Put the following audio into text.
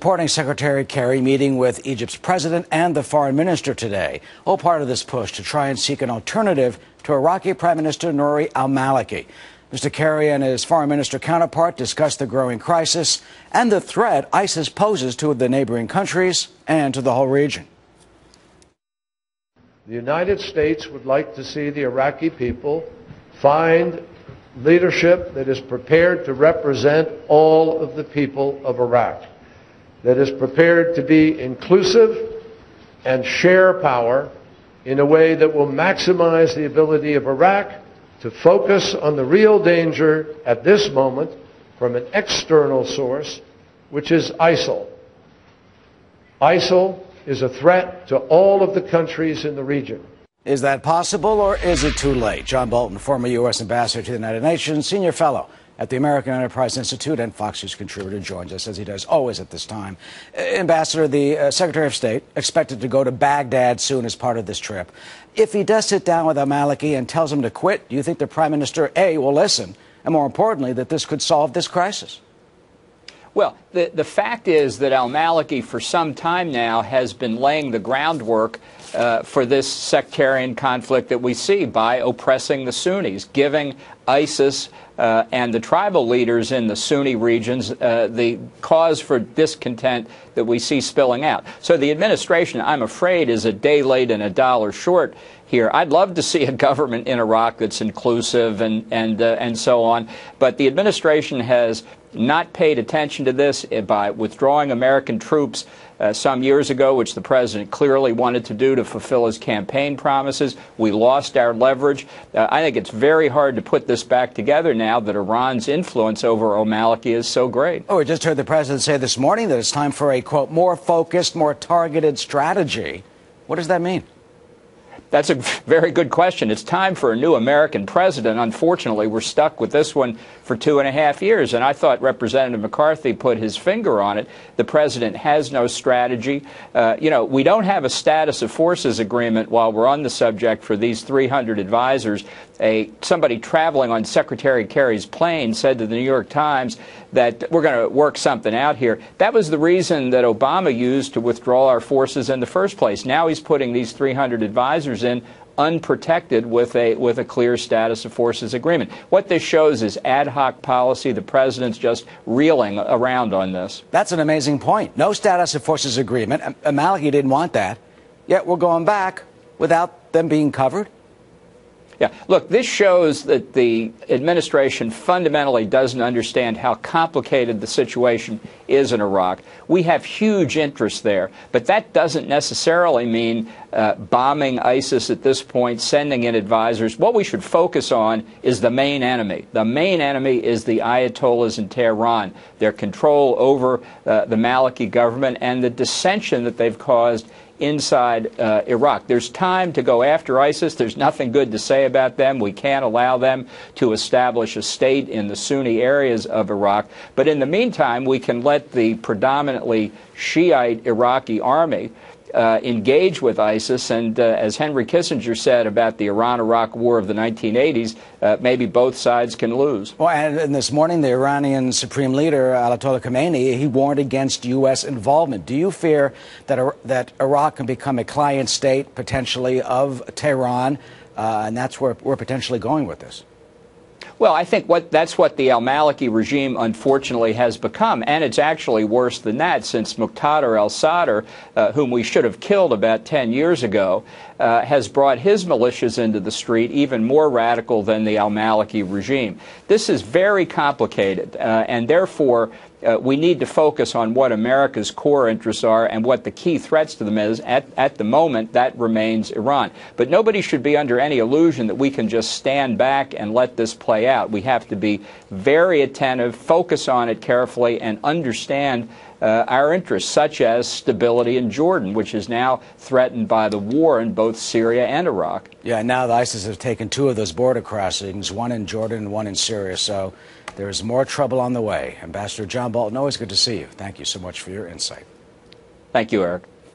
reporting Secretary Kerry meeting with Egypt's president and the foreign minister today, all part of this push to try and seek an alternative to Iraqi Prime Minister Nouri al-Maliki. Mr. Kerry and his foreign minister counterpart discussed the growing crisis and the threat ISIS poses to the neighboring countries and to the whole region. The United States would like to see the Iraqi people find leadership that is prepared to represent all of the people of Iraq, that is prepared to be inclusive and share power in a way that will maximize the ability of Iraq to focus on the real danger at this moment from an external source, which is ISIL. ISIL is a threat to all of the countries in the region. Is that possible, or is it too late? John Bolton, former U.S. ambassador to the United Nations, senior fellow at the American Enterprise Institute and Fox News contributor, joins us, as he does always at this time. Ambassador, the Secretary of State expected to go to Baghdad soon as part of this trip. If he does sit down with al-Maliki and tells him to quit, do you think the Prime Minister, A, will listen, and more importantly, that this could solve this crisis? Well, the fact is that al-Maliki for some time now has been laying the groundwork for this sectarian conflict that we see by oppressing the Sunnis, giving ISIS and the tribal leaders in the Sunni regions the cause for discontent that we see spilling out. So the administration, I'm afraid, is a day late and a dollar short here. I'd love to see a government in Iraq that's inclusive and so on, but the administration has not paid attention to this by withdrawing American troops some years ago, which the president clearly wanted to do to fulfill his campaign promises. We lost our leverage. I think it's very hard to put this back together now that Iran's influence over al-Maliki is so great. Oh, we just heard the president say this morning that it's time for a, quote, more focused, more targeted strategy. What does that mean? That's a very good question. It's time for a new American president. Unfortunately, we're stuck with this one for 2.5 years, and I thought Representative McCarthy put his finger on it. The president has no strategy. We don't have a status of forces agreement while we're on the subject for these 300 advisors. Somebody traveling on Secretary Kerry's plane said to the New York Times that we're going to work something out here. That was the reason that Obama used to withdraw our forces in the first place. Now he's putting these 300 advisors in unprotected with a clear status of forces agreement. What this shows is ad hoc policy. The president's just reeling around on this. That's an amazing point. No status of forces agreement. al-Maliki didn't want that. Yet we're going back without them being covered. Yeah, look, this shows that the administration fundamentally doesn't understand how complicated the situation is in Iraq. We have huge interests there, but that doesn't necessarily mean bombing ISIS at this point, sending in advisors. What we should focus on is the main enemy. The main enemy is the Ayatollahs in Tehran, their control over the Maliki government and the dissension that they've caused inside Iraq. There's time to go after ISIS. There's nothing good to say about them. We can't allow them to establish a state in the Sunni areas of Iraq. But in the meantime, we can let the predominantly Shiite Iraqi army engage with ISIS, and as Henry Kissinger said about the Iran-Iraq War of the 1980s, maybe both sides can lose. Well, and this morning, the Iranian Supreme Leader, Ayatollah Khamenei, he warned against U.S. involvement. Do you fear that Iraq can become a client state, potentially, of Tehran, and that's where we're potentially going with this? Well, I think that's what the al-Maliki regime, unfortunately, has become. And it's actually worse than that, since Muqtada al-Sadr, whom we should have killed about 10 years ago, has brought his militias into the street, even more radical than the al-Maliki regime. This is very complicated, and therefore we need to focus on what America's core interests are and what the key threats to them is. At the moment, that remains Iran. But nobody should be under any illusion that we can just stand back and let this play out. We have to be very attentive, focus on it carefully, and understand our interests, such as stability in Jordan, which is now threatened by the war in both Syria and Iraq. Yeah, now the ISIS have taken 2 of those border crossings, one in Jordan and one in Syria, so there's more trouble on the way. Ambassador John Bolton, always good to see you. Thank you so much for your insight. Thank you, Eric.